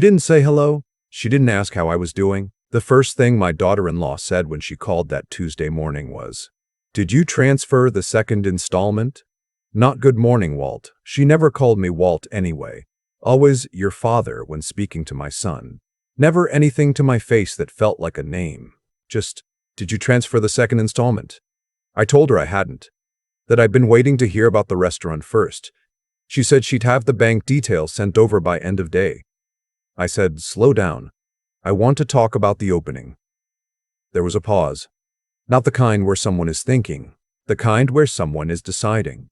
She didn't say hello. She didn't ask how I was doing. The first thing my daughter-in-law said when she called that Tuesday morning was, "Did you transfer the second installment?" Not good morning, Walt. She never called me Walt anyway. Always your father when speaking to my son. Never anything to my face that felt like a name. Just, "Did you transfer the second installment?" I told her I hadn't. That I'd been waiting to hear about the restaurant first. She said she'd have the bank details sent over by end of day. I said, "Slow down. I want to talk about the opening." There was a pause. Not the kind where someone is thinking, the kind where someone is deciding.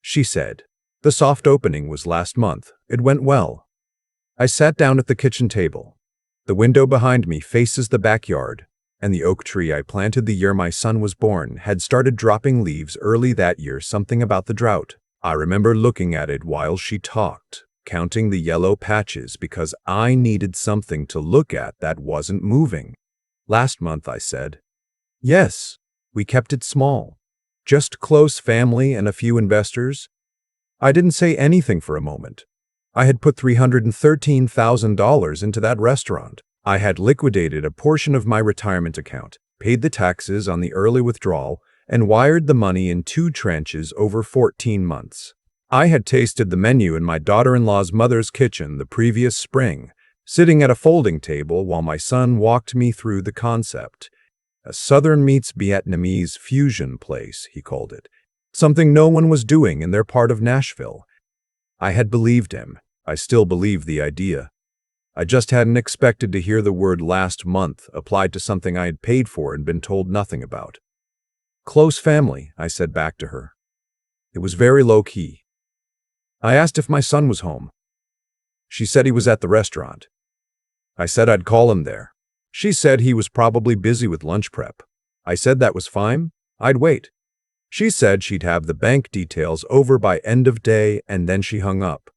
She said, "The soft opening was last month. It went well." I sat down at the kitchen table. The window behind me faces the backyard, and the oak tree I planted the year my son was born had started dropping leaves early that year, something about the drought. I remember looking at it while she talked, counting the yellow patches because I needed something to look at that wasn't moving. "Last month," I said. "Yes, we kept it small. Just close family and a few investors." I didn't say anything for a moment. I had put $313,000 into that restaurant. I had liquidated a portion of my retirement account, paid the taxes on the early withdrawal, and wired the money in 2 tranches over 14 months. I had tasted the menu in my daughter-in-law's mother's kitchen the previous spring, sitting at a folding table while my son walked me through the concept. A Southern meets Vietnamese fusion place, he called it. Something no one was doing in their part of Nashville. I had believed him. I still believed the idea. I just hadn't expected to hear the word "last month" applied to something I had paid for and been told nothing about. "Close family," I said back to her. It was very low-key. I asked if my son was home. She said he was at the restaurant. I said I'd call him there. She said he was probably busy with lunch prep. I said that was fine. I'd wait. She said she'd have the bank details over by end of day, and then she hung up.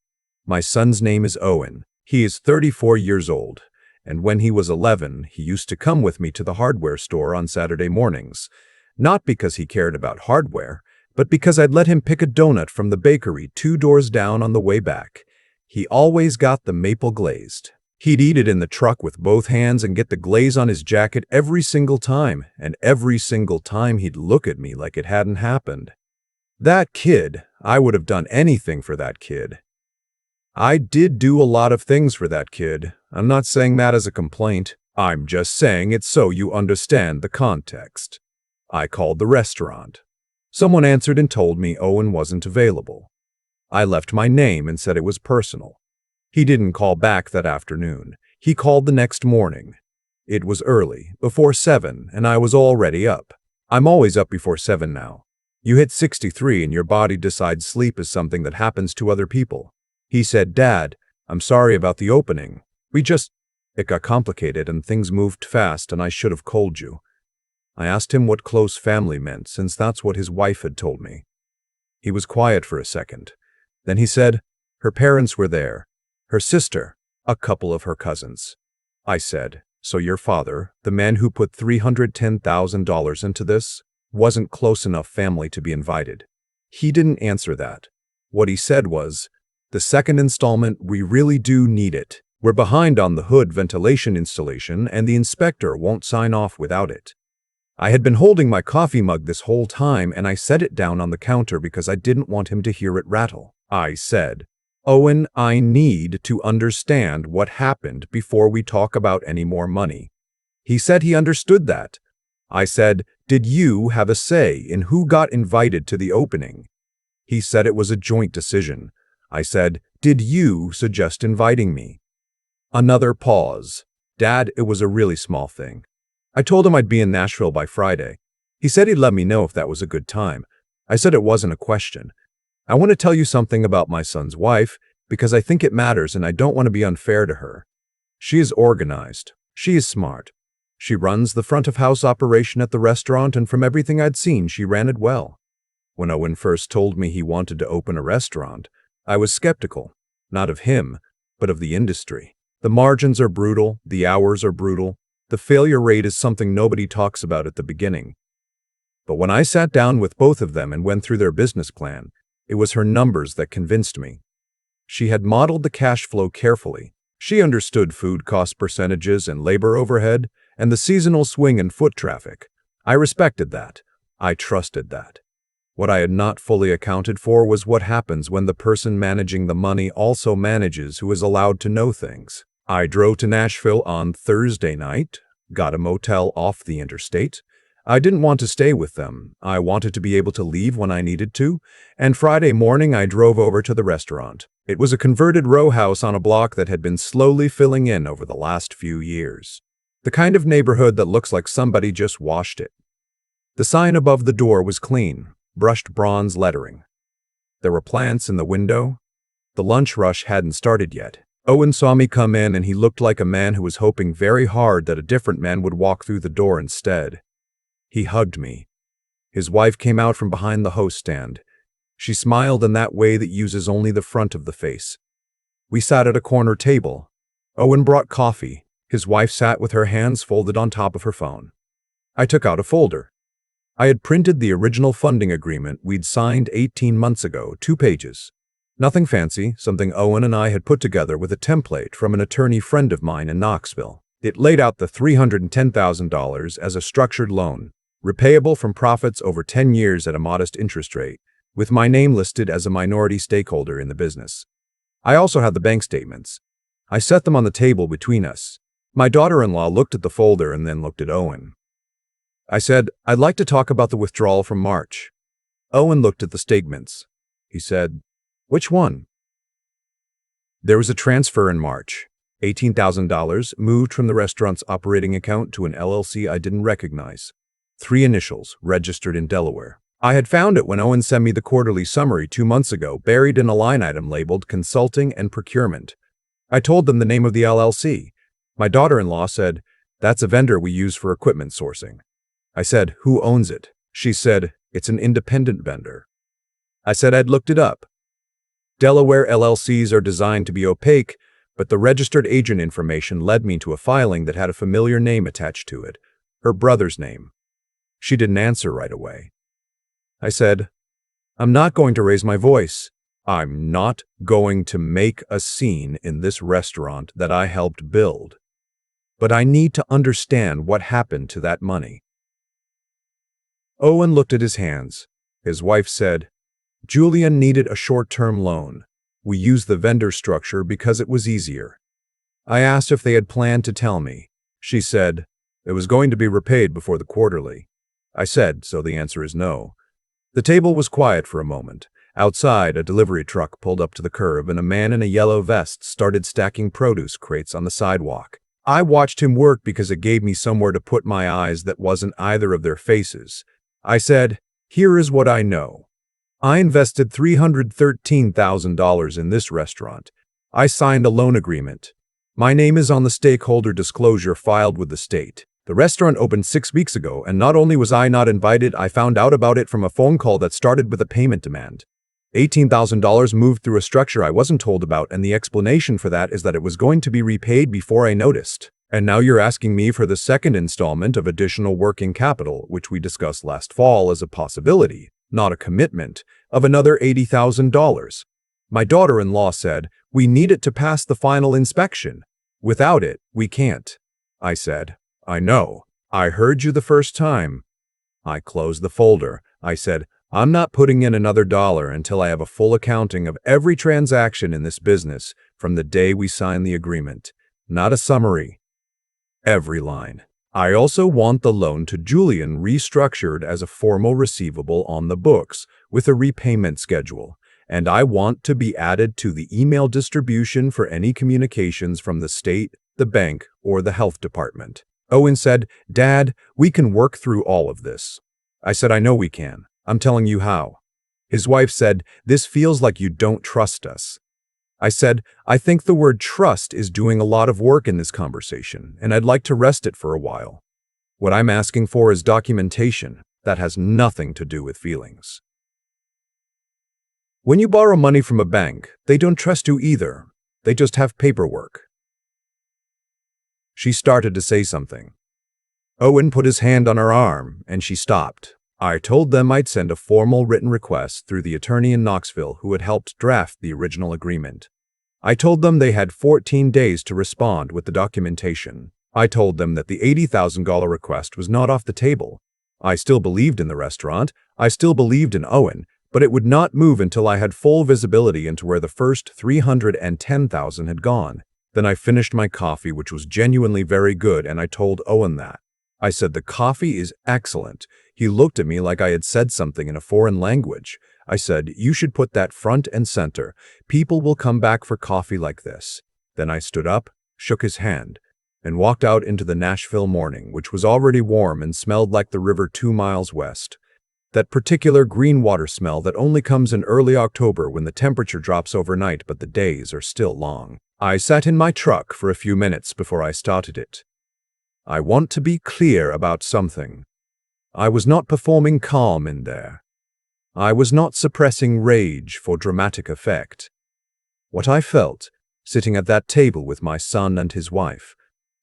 My son's name is Owen. He is 34 years old, and when he was 11, he used to come with me to the hardware store on Saturday mornings. Not because he cared about hardware, but because I'd let him pick a donut from the bakery 2 doors down on the way back. He always got the maple glazed. He'd eat it in the truck with both hands and get the glaze on his jacket every single time, and every single time he'd look at me like it hadn't happened. That kid, I would have done anything for that kid. I did do a lot of things for that kid. I'm not saying that as a complaint. I'm just saying it so you understand the context. I called the restaurant. Someone answered and told me Owen wasn't available. I left my name and said it was personal. He didn't call back that afternoon. He called the next morning. It was early, before 7, and I was already up. I'm always up before 7 now. You hit 63 and your body decides sleep is something that happens to other people. He said, "Dad, I'm sorry about the opening. It got complicated and things moved fast and I should have called you." I asked him what close family meant, since that's what his wife had told me. He was quiet for a second. Then he said, "Her parents were there. Her sister, a couple of her cousins." I said, "So your father, the man who put $310,000 into this, wasn't close enough family to be invited?" He didn't answer that. What he said was, "The second installment, we really do need it. We're behind on the hood ventilation installation and the inspector won't sign off without it." I had been holding my coffee mug this whole time and I set it down on the counter because I didn't want him to hear it rattle. I said, "Owen, I need to understand what happened before we talk about any more money." He said he understood that. I said, "Did you have a say in who got invited to the opening?" He said it was a joint decision. I said, "Did you suggest inviting me?" Another pause. "Dad, it was a really small thing. I told him I'd be in Nashville by Friday. He said he'd let me know if that was a good time." I said it wasn't a question. "I want to tell you something about my son's wife, because I think it matters and I don't want to be unfair to her. She is organized. She is smart. She runs the front-of-house operation at the restaurant, and from everything I'd seen, she ran it well. When Owen first told me he wanted to open a restaurant, I was skeptical, not of him, but of the industry. The margins are brutal, the hours are brutal, the failure rate is something nobody talks about at the beginning. But when I sat down with both of them and went through their business plan, it was her numbers that convinced me. She had modeled the cash flow carefully. She understood food cost percentages and labor overhead and the seasonal swing in foot traffic. I respected that. I trusted that. What I had not fully accounted for was what happens when the person managing the money also manages who is allowed to know things. I drove to Nashville on Thursday night, got a motel off the interstate. I didn't want to stay with them. I wanted to be able to leave when I needed to, and Friday morning I drove over to the restaurant. It was a converted row house on a block that had been slowly filling in over the last few years. The kind of neighborhood that looks like somebody just washed it. The sign above the door was clean, brushed bronze lettering. There were plants in the window. The lunch rush hadn't started yet. Owen saw me come in and he looked like a man who was hoping very hard that a different man would walk through the door instead. He hugged me. His wife came out from behind the host stand. She smiled in that way that uses only the front of the face. We sat at a corner table. Owen brought coffee. His wife sat with her hands folded on top of her phone. I took out a folder. I had printed the original funding agreement we'd signed 18 months ago, 2 pages. Nothing fancy, something Owen and I had put together with a template from an attorney friend of mine in Knoxville. It laid out the $310,000 as a structured loan, repayable from profits over 10 years at a modest interest rate, with my name listed as a minority stakeholder in the business. I also had the bank statements. I set them on the table between us. My daughter-in-law looked at the folder and then looked at Owen. I said, "I'd like to talk about the withdrawal from March." Owen looked at the statements. He said, "Which one?" There was a transfer in March. $18,000 moved from the restaurant's operating account to an LLC I didn't recognize. 3 initials, registered in Delaware. I had found it when Owen sent me the quarterly summary 2 months ago, buried in a line item labeled Consulting and Procurement. I told them the name of the LLC. My daughter-in-law said, "That's a vendor we use for equipment sourcing." I said, "Who owns it?" She said, "It's an independent vendor." I said I'd looked it up. Delaware LLCs are designed to be opaque, but the registered agent information led me to a filing that had a familiar name attached to it, her brother's name. She didn't answer right away. I said, "I'm not going to raise my voice. I'm not going to make a scene in this restaurant that I helped build. But I need to understand what happened to that money." Owen looked at his hands. His wife said, "Julian needed a short-term loan. We used the vendor structure because it was easier." I asked if they had planned to tell me. She said, "It was going to be repaid before the quarterly." I said, "So the answer is no." The table was quiet for a moment. Outside, a delivery truck pulled up to the curb and a man in a yellow vest started stacking produce crates on the sidewalk. I watched him work because it gave me somewhere to put my eyes that wasn't either of their faces. I said, "Here is what I know. I invested $313,000 in this restaurant. I signed a loan agreement. My name is on the stakeholder disclosure filed with the state. The restaurant opened 6 weeks ago, and not only was I not invited, I found out about it from a phone call that started with a payment demand. $18,000 moved through a structure I wasn't told about, and the explanation for that is that it was going to be repaid before I noticed. And now you're asking me for the second installment of additional working capital, which we discussed last fall as a possibility, not a commitment, of another $80,000. My daughter-in-law said, "We need it to pass the final inspection. Without it, we can't." I said, "I know. I heard you the first time." I closed the folder. I said, "I'm not putting in another dollar until I have a full accounting of every transaction in this business from the day we signed the agreement. Not a summary. Every line. I also want the loan to Julian restructured as a formal receivable on the books with a repayment schedule, and I want to be added to the email distribution for any communications from the state, the bank, or the health department." Owen said, "Dad, we can work through all of this." I said, "I know we can. I'm telling you how." His wife said, "This feels like you don't trust us." I said, "I think the word trust is doing a lot of work in this conversation, and I'd like to rest it for a while. What I'm asking for is documentation that has nothing to do with feelings." When you borrow money from a bank, they don't trust you either. They just have paperwork. She started to say something. Owen put his hand on her arm, and she stopped. I told them I'd send a formal written request through the attorney in Knoxville who had helped draft the original agreement. I told them they had 14 days to respond with the documentation. I told them that the $80,000 request was not off the table. I still believed in the restaurant, I still believed in Owen, but it would not move until I had full visibility into where the first $310,000 had gone. Then I finished my coffee, which was genuinely very good, and I told Owen that. I said, "The coffee is excellent." He looked at me like I had said something in a foreign language. I said, "You should put that front and center. People will come back for coffee like this." Then I stood up, shook his hand, and walked out into the Nashville morning, which was already warm and smelled like the river 2 miles west. That particular green water smell that only comes in early October when the temperature drops overnight but the days are still long. I sat in my truck for a few minutes before I started it. I want to be clear about something. I was not performing calm in there. I was not suppressing rage for dramatic effect. What I felt, sitting at that table with my son and his wife,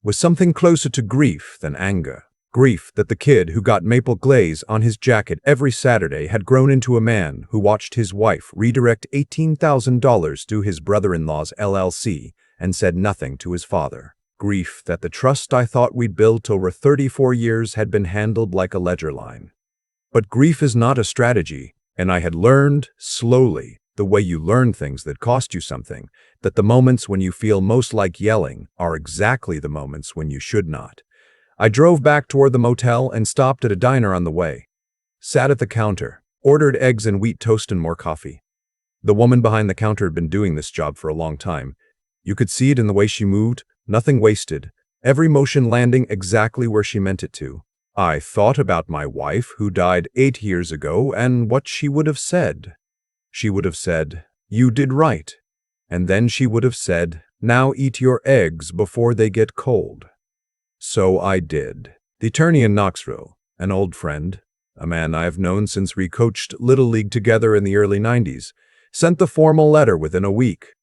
was something closer to grief than anger. Grief that the kid who got maple glaze on his jacket every Saturday had grown into a man who watched his wife redirect $18,000 to his brother-in-law's LLC and said nothing to his father. Grief that the trust I thought we'd built over 34 years had been handled like a ledger line. But grief is not a strategy, and I had learned, slowly, the way you learn things that cost you something, that the moments when you feel most like yelling are exactly the moments when you should not. I drove back toward the motel and stopped at a diner on the way. Sat at the counter, ordered eggs and wheat toast and more coffee. The woman behind the counter had been doing this job for a long time. You could see it in the way she moved, nothing wasted, every motion landing exactly where she meant it to. I thought about my wife who died 8 years ago and what she would have said. She would have said, "You did right." And then she would have said, "Now eat your eggs before they get cold." So I did. The attorney in Knoxville, an old friend, a man I've known since we coached Little League together in the early 90s, sent the formal letter within a week.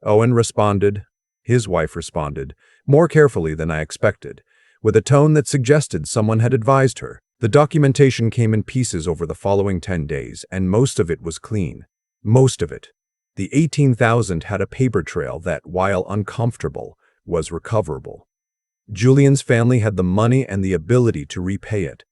Owen responded. His wife responded, more carefully than I expected, with a tone that suggested someone had advised her. The documentation came in pieces over the following 10 days, and most of it was clean. Most of it. The $18,000 had a paper trail that, while uncomfortable, was recoverable. Julian's family had the money and the ability to repay it.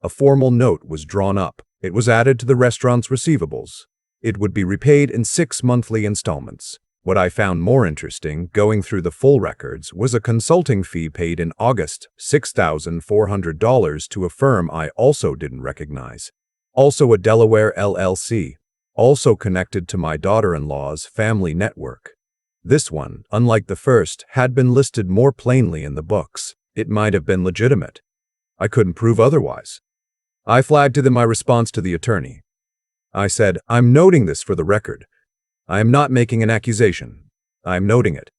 A formal note was drawn up. It was added to the restaurant's receivables. It would be repaid in 6 monthly installments. What I found more interesting, going through the full records, was a consulting fee paid in August, $6,400 to a firm I also didn't recognize. Also a Delaware LLC, also connected to my daughter-in-law's family network. This one, unlike the first, had been listed more plainly in the books. It might have been legitimate. I couldn't prove otherwise. I flagged to them my response to the attorney. I said, "I'm noting this for the record. I am not making an accusation. I am noting it.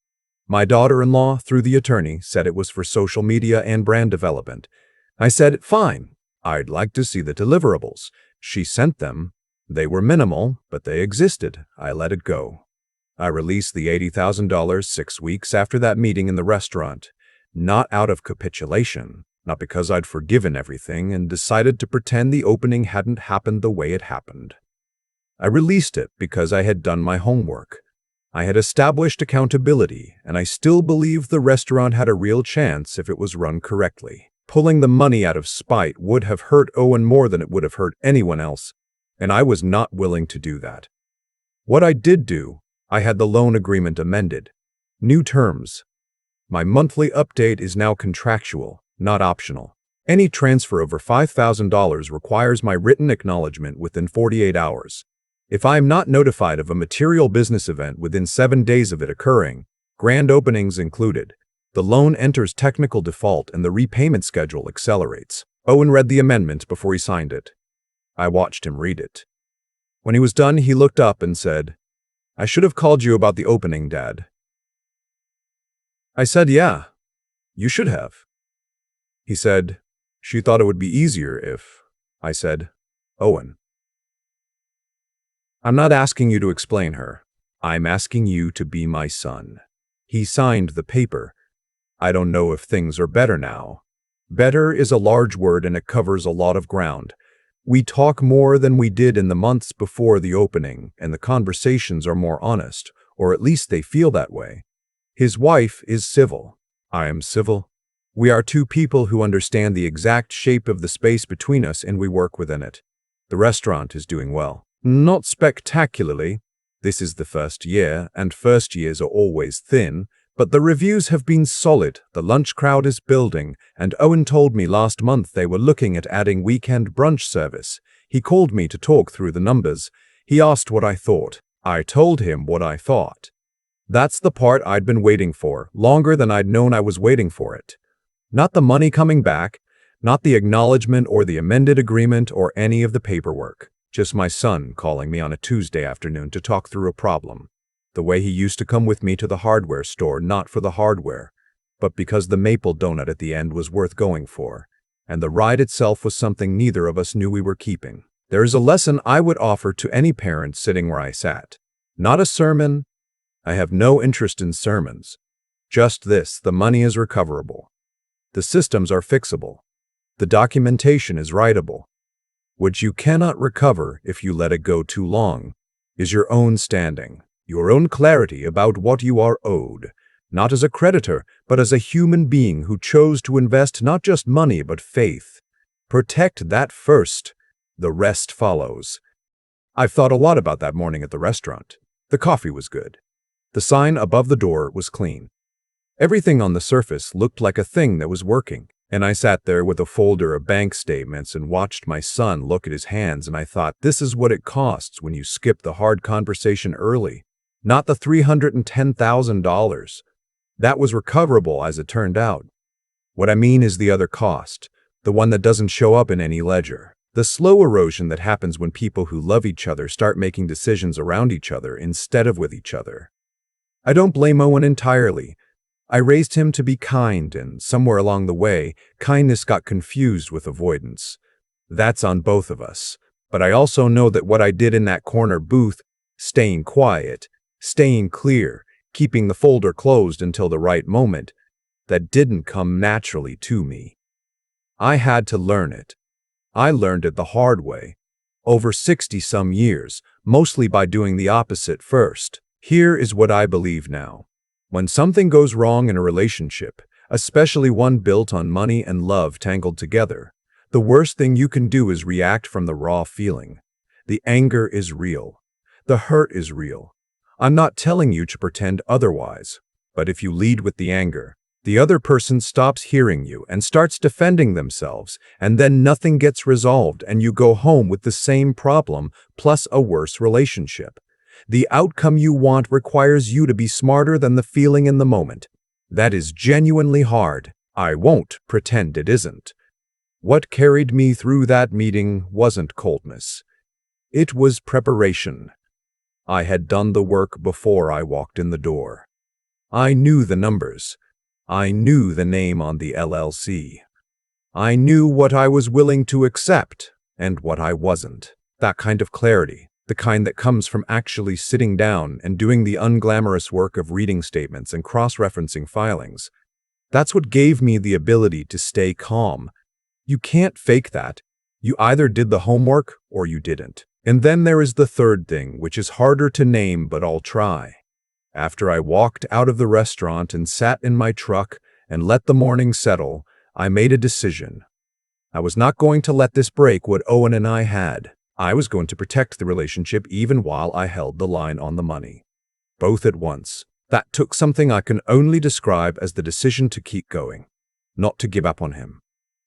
My daughter-in-law, through the attorney, said it was for social media and brand development. I said, fine. I'd like to see the deliverables. She sent them. They were minimal, but they existed. I let it go. I released the $80,000 6 weeks after that meeting in the restaurant, not out of capitulation, not because I'd forgiven everything and decided to pretend the opening hadn't happened the way it happened. I released it because I had done my homework. I had established accountability, and I still believed the restaurant had a real chance if it was run correctly. Pulling the money out of spite would have hurt Owen more than it would have hurt anyone else, and I was not willing to do that. What I did do, I had the loan agreement amended. New terms. My monthly update is now contractual, not optional. Any transfer over $5,000 requires my written acknowledgement within 48 hours. If I am not notified of a material business event within 7 days of it occurring, grand openings included, the loan enters technical default and the repayment schedule accelerates. Owen read the amendment before he signed it. I watched him read it. When he was done, he looked up and said, "I should have called you about the opening, Dad." I said, "Yeah, you should have." He said, "She thought it would be easier if..." I said, "Owen, I'm not asking you to explain her. I'm asking you to be my son." He signed the paper. I don't know if things are better now. Better is a large word and it covers a lot of ground. We talk more than we did in the months before the opening, and the conversations are more honest, or at least they feel that way. His wife is civil. I am civil. We are two people who understand the exact shape of the space between us and we work within it. The restaurant is doing well. Not spectacularly. This is the first year, and first years are always thin, but the reviews have been solid, the lunch crowd is building, and Owen told me last month they were looking at adding weekend brunch service. He called me to talk through the numbers. He asked what I thought. I told him what I thought. That's the part I'd been waiting for, longer than I'd known I was waiting for it. Not the money coming back, not the acknowledgement or the amended agreement or any of the paperwork. Just my son calling me on a Tuesday afternoon to talk through a problem. The way he used to come with me to the hardware store, not for the hardware, but because the maple donut at the end was worth going for, and the ride itself was something neither of us knew we were keeping. There is a lesson I would offer to any parent sitting where I sat. Not a sermon. I have no interest in sermons. Just this: the money is recoverable. The systems are fixable. The documentation is writable. What you cannot recover if you let it go too long is your own standing, your own clarity about what you are owed, not as a creditor, but as a human being who chose to invest not just money but faith. Protect that first. The rest follows. I've thought a lot about that morning at the restaurant. The coffee was good. The sign above the door was clean. Everything on the surface looked like a thing that was working, and I sat there with a folder of bank statements and watched my son look at his hands, and I thought, this is what it costs when you skip the hard conversation early. Not the $310,000. That was recoverable as it turned out. What I mean is the other cost, the one that doesn't show up in any ledger. The slow erosion that happens when people who love each other start making decisions around each other instead of with each other. I don't blame Owen entirely. I raised him to be kind, and somewhere along the way, kindness got confused with avoidance. That's on both of us. But I also know that what I did in that corner booth, staying quiet, staying clear, keeping the folder closed until the right moment, that didn't come naturally to me. I had to learn it. I learned it the hard way, over 60-some years, mostly by doing the opposite first. Here is what I believe now. When something goes wrong in a relationship, especially one built on money and love tangled together, the worst thing you can do is react from the raw feeling. The anger is real. The hurt is real. I'm not telling you to pretend otherwise, but if you lead with the anger, the other person stops hearing you and starts defending themselves, and then nothing gets resolved and you go home with the same problem plus a worse relationship. The outcome you want requires you to be smarter than the feeling in the moment. That is genuinely hard. I won't pretend it isn't. What carried me through that meeting wasn't coldness. It was preparation. I had done the work before I walked in the door. I knew the numbers. I knew the name on the LLC. I knew what I was willing to accept and what I wasn't. That kind of clarity, the kind that comes from actually sitting down and doing the unglamorous work of reading statements and cross-referencing filings. That's what gave me the ability to stay calm. You can't fake that. You either did the homework or you didn't. And then there is the third thing, which is harder to name, but I'll try. After I walked out of the restaurant and sat in my truck and let the morning settle, I made a decision. I was not going to let this break what Owen and I had. I was going to protect the relationship even while I held the line on the money. Both at once. That took something I can only describe as the decision to keep going. Not to give up on him.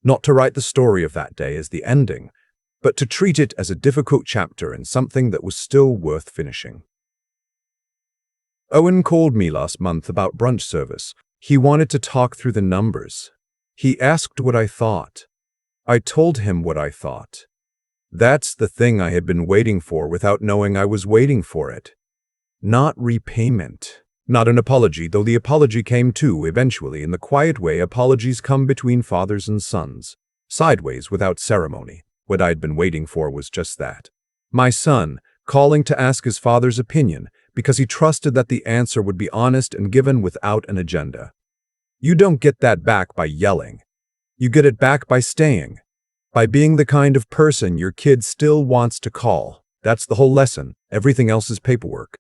Not to write the story of that day as the ending, but to treat it as a difficult chapter and something that was still worth finishing. Owen called me last month about brunch service. He wanted to talk through the numbers. He asked what I thought. I told him what I thought. That's the thing I had been waiting for without knowing I was waiting for it. Not repayment. Not an apology, though the apology came too, eventually, in the quiet way apologies come between fathers and sons. Sideways, without ceremony. What I'd been waiting for was just that. My son, calling to ask his father's opinion, because he trusted that the answer would be honest and given without an agenda. You don't get that back by yelling. You get it back by staying. By being the kind of person your kid still wants to call. That's the whole lesson. Everything else is paperwork.